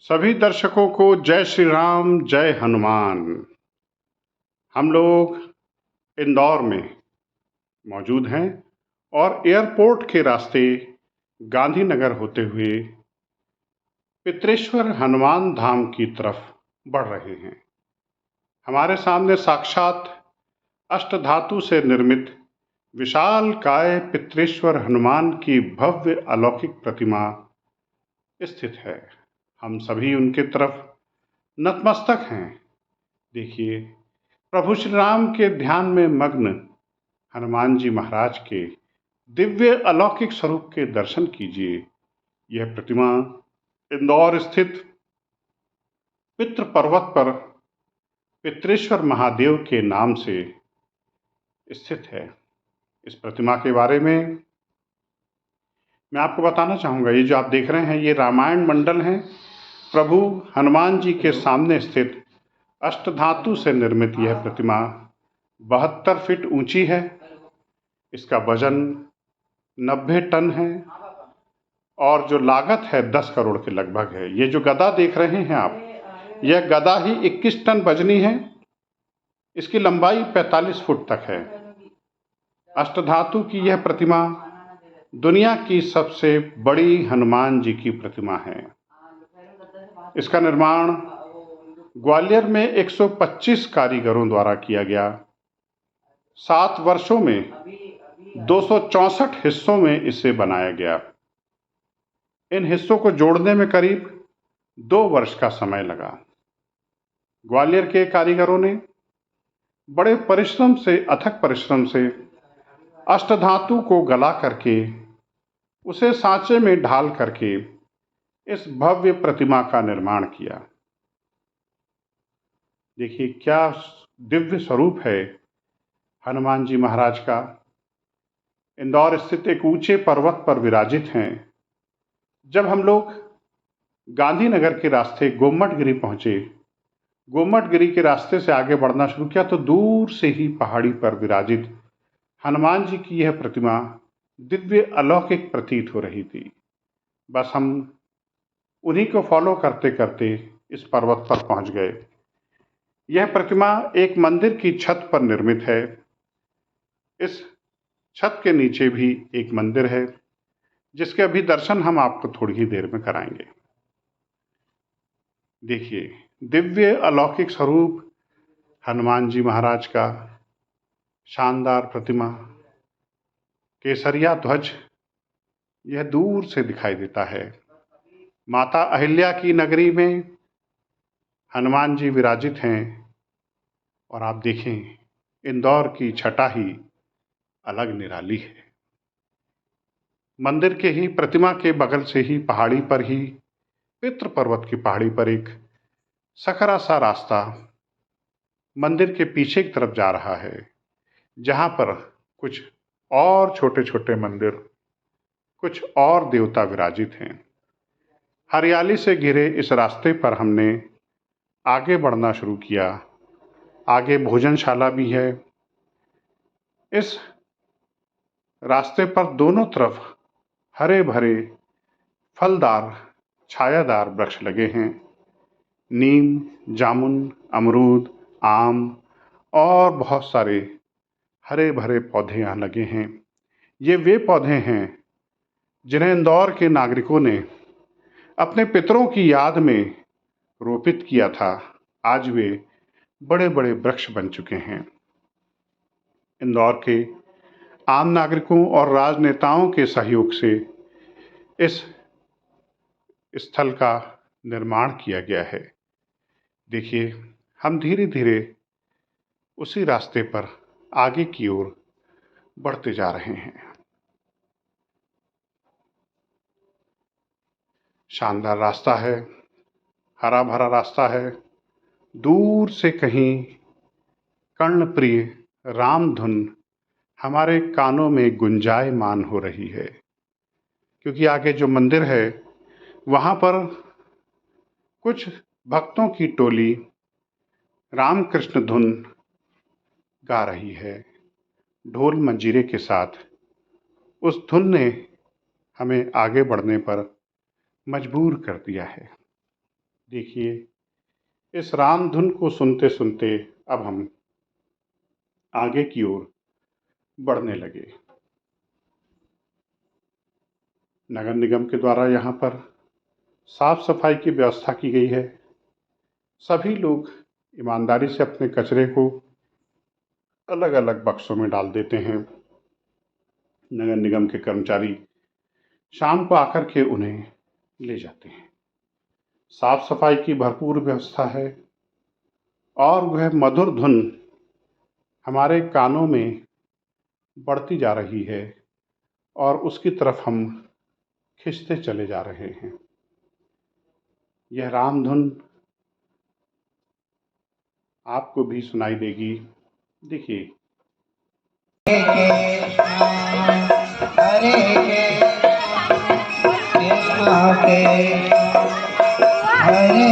सभी दर्शकों को जय श्री राम, जय हनुमान। हम लोग इंदौर में मौजूद हैं और एयरपोर्ट के रास्ते गांधीनगर होते हुए पित्रेश्वर हनुमान धाम की तरफ बढ़ रहे हैं। हमारे सामने साक्षात अष्टधातु से निर्मित विशालकाय पित्रेश्वर हनुमान की भव्य अलौकिक प्रतिमा स्थित है। हम सभी उनके तरफ नतमस्तक हैं। देखिए, प्रभु श्री राम के ध्यान में मग्न हनुमान जी महाराज के दिव्य अलौकिक स्वरूप के दर्शन कीजिए। यह प्रतिमा इंदौर स्थित पितृ पर्वत पर पित्रेश्वर महादेव के नाम से स्थित है। इस प्रतिमा के बारे में मैं आपको बताना चाहूँगा। ये जो आप देख रहे हैं, ये रामायण मंडल है। प्रभु हनुमान जी के सामने स्थित अष्टधातु से निर्मित यह प्रतिमा 72 फीट ऊंची है। इसका वजन 90 टन है और जो लागत है 10 करोड़ के लगभग है। ये जो गदा देख रहे हैं आप, यह गदा ही 21 टन वजनी है। इसकी लंबाई 45 फुट तक है। अष्टधातु की यह प्रतिमा दुनिया की सबसे बड़ी हनुमान जी की प्रतिमा है। इसका निर्माण ग्वालियर में 125 कारीगरों द्वारा किया गया। 7 वर्षों में 264 हिस्सों में इसे बनाया गया। इन हिस्सों को जोड़ने में करीब 2 वर्ष का समय लगा। ग्वालियर के कारीगरों ने बड़े परिश्रम से, अथक परिश्रम से अष्टधातु को गला करके उसे सांचे में ढाल करके इस भव्य प्रतिमा का निर्माण किया। देखिए, क्या दिव्य स्वरूप है हनुमान जी महाराज का। इंदौर स्थित एक ऊंचे पर्वत पर विराजित हैं। जब हम लोग गांधीनगर के रास्ते गोमटगिरी पहुंचे, गोमटगिरी के रास्ते से आगे बढ़ना शुरू किया तो दूर से ही पहाड़ी पर विराजित हनुमान जी की यह प्रतिमा दिव्य अलौकिक प्रतीत हो रही थी। बस हम उन्हीं को फॉलो करते करते इस पर्वत पर पहुंच गए। यह प्रतिमा एक मंदिर की छत पर निर्मित है। इस छत के नीचे भी एक मंदिर है, जिसके अभी दर्शन हम आपको थोड़ी ही देर में कराएंगे। देखिए, दिव्य अलौकिक स्वरूप हनुमान जी महाराज का, शानदार प्रतिमा, केसरिया ध्वज यह दूर से दिखाई देता है। माता अहिल्या की नगरी में हनुमान जी विराजित हैं और आप देखें, इंदौर की छटा ही अलग निराली है। मंदिर के ही प्रतिमा के बगल से ही पहाड़ी पर ही, पितृ पर्वत की पहाड़ी पर एक सकरा सा रास्ता मंदिर के पीछे की तरफ जा रहा है, जहां पर कुछ और छोटे छोटे मंदिर, कुछ और देवता विराजित हैं। हरियाली से घिरे इस रास्ते पर हमने आगे बढ़ना शुरू किया। आगे भोजनशाला भी है। इस रास्ते पर दोनों तरफ हरे भरे फलदार छायादार वृक्ष लगे हैं। नीम, जामुन, अमरूद, आम और बहुत सारे हरे भरे पौधे यहाँ लगे हैं। ये वे पौधे हैं जिन्हें इंदौर के नागरिकों ने अपने पितरों की याद में रोपित किया था। आज वे बड़े बड़े वृक्ष बन चुके हैं। इंदौर के आम नागरिकों और राजनेताओं के सहयोग से इस स्थल का निर्माण किया गया है। देखिए, हम धीरे धीरे उसी रास्ते पर आगे की ओर बढ़ते जा रहे हैं। शानदार रास्ता है, हरा भरा रास्ता है। दूर से कहीं कर्णप्रिय राम धुन हमारे कानों में गुंजायमान हो रही है, क्योंकि आगे जो मंदिर है वहाँ पर कुछ भक्तों की टोली राम कृष्ण धुन गा रही है, ढोल मंजीरे के साथ। उस धुन ने हमें आगे बढ़ने पर मजबूर कर दिया है। देखिए, इस राम धुन को सुनते सुनते अब हम आगे की ओर बढ़ने लगे। नगर निगम के द्वारा यहाँ पर साफ सफाई की व्यवस्था की गई है। सभी लोग ईमानदारी से अपने कचरे को अलग अलग बक्सों में डाल देते हैं। नगर निगम के कर्मचारी शाम को आकर के उन्हें ले जाते हैं। साफ सफाई की भरपूर व्यवस्था है और वह मधुर धुन हमारे कानों में बढ़ती जा रही है और उसकी तरफ हम खिंचते चले जा रहे हैं। यह राम धुन आपको भी सुनाई देगी। देखिए, हरे कृष्णा के हरे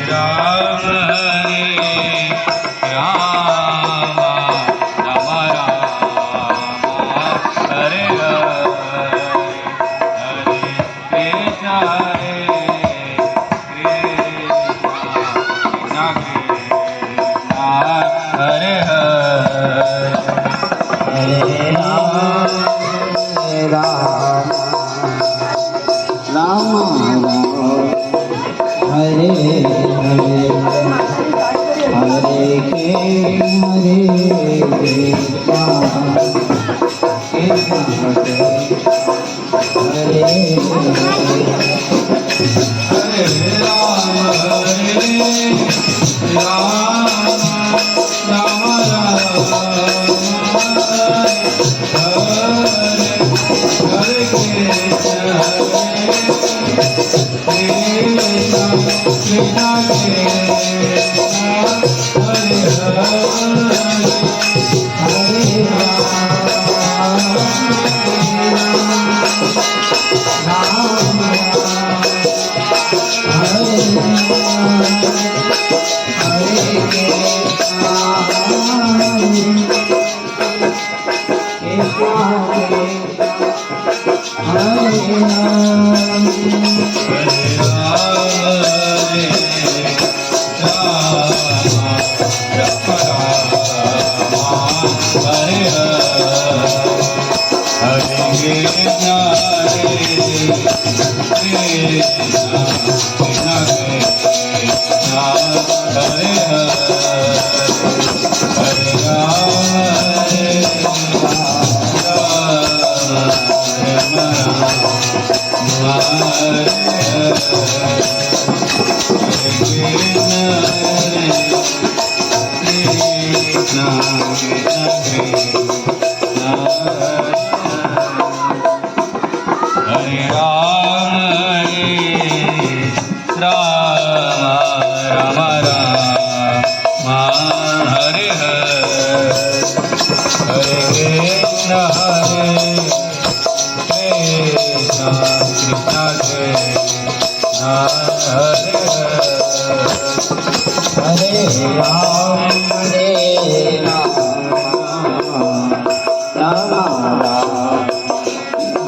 राम हरे कृष्णा हरे राम राम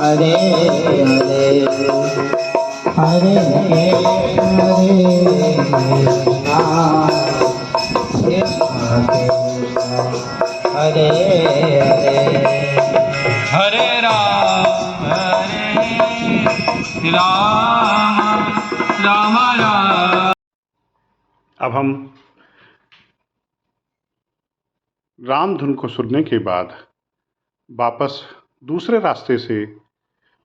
हरे हरे हरे के हरे राम अब हम राम धुन को सुनने के बाद वापस दूसरे रास्ते से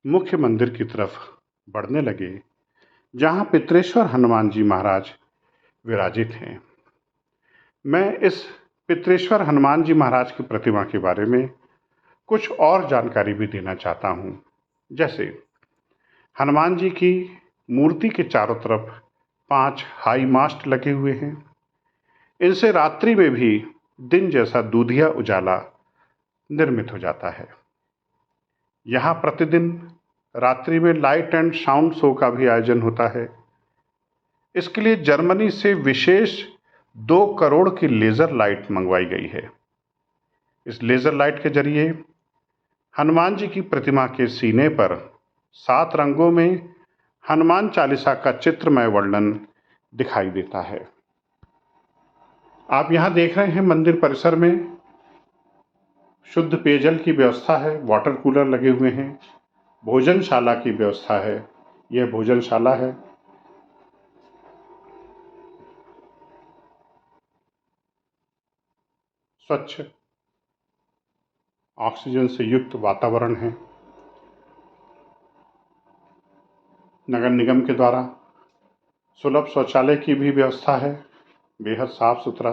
मुख्य मंदिर की तरफ बढ़ने लगे, जहाँ पितरेश्वर हनुमान जी महाराज विराजित हैं। मैं इस पितरेश्वर हनुमान जी महाराज की प्रतिमा के बारे में कुछ और जानकारी भी देना चाहता हूँ। जैसे हनुमान जी की मूर्ति के चारों तरफ 5 हाई मास्ट लगे हुए हैं। इनसे रात्रि में भी दिन जैसा दूधिया उजाला निर्मित हो जाता है। यहाँ प्रतिदिन रात्रि में लाइट एंड साउंड शो का भी आयोजन होता है। इसके लिए जर्मनी से विशेष 2 करोड़ की लेज़र लाइट मंगवाई गई है। इस लेज़र लाइट के जरिए हनुमान जी की प्रतिमा के सीने पर 7 रंगों में हनुमान चालीसा का चित्रमय वर्णन दिखाई देता है। आप यहाँ देख रहे हैं मंदिर परिसर में शुद्ध पेयजल की व्यवस्था है, वाटर कूलर लगे हुए हैं, भोजनशाला की व्यवस्था है। यह भोजनशाला है। स्वच्छ ऑक्सीजन से युक्त वातावरण है। नगर निगम के द्वारा सुलभ शौचालय की भी व्यवस्था है, बेहद साफ सुथरा।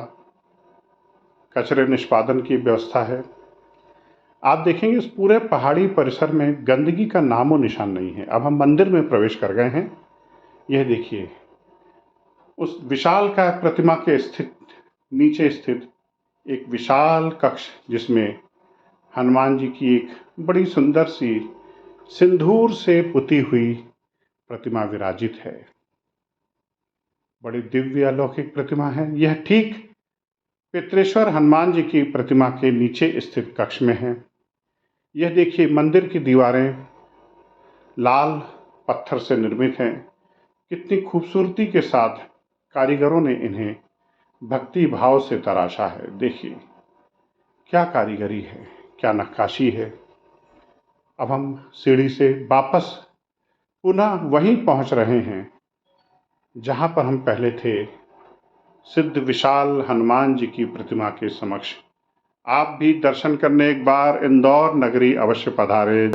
कचरे निष्पादन की व्यवस्था है। आप देखेंगे इस पूरे पहाड़ी परिसर में गंदगी का नामो निशान नहीं है। अब हम मंदिर में प्रवेश कर गए हैं। यह देखिए, उस विशालकाय प्रतिमा के नीचे स्थित एक विशाल कक्ष, जिसमें हनुमान जी की एक बड़ी सुंदर सी सिंदूर से पुती हुई प्रतिमा विराजित है। बड़ी दिव्य अलौकिक प्रतिमा है। यह ठीक पितृेश्वर हनुमान जी की प्रतिमा के नीचे स्थित कक्ष में है। यह देखिए, मंदिर की दीवारें लाल पत्थर से निर्मित हैं। कितनी खूबसूरती के साथ कारीगरों ने इन्हें भक्ति भाव से तराशा है। देखिए क्या कारीगरी है, क्या नक्काशी है। अब हम सीढ़ी से वापस पुनः वहीं पहुंच रहे हैं जहां पर हम पहले थे, सिद्ध विशाल हनुमान जी की प्रतिमा के समक्ष। आप भी दर्शन करने एक बार इंदौर नगरी अवश्य पधारें।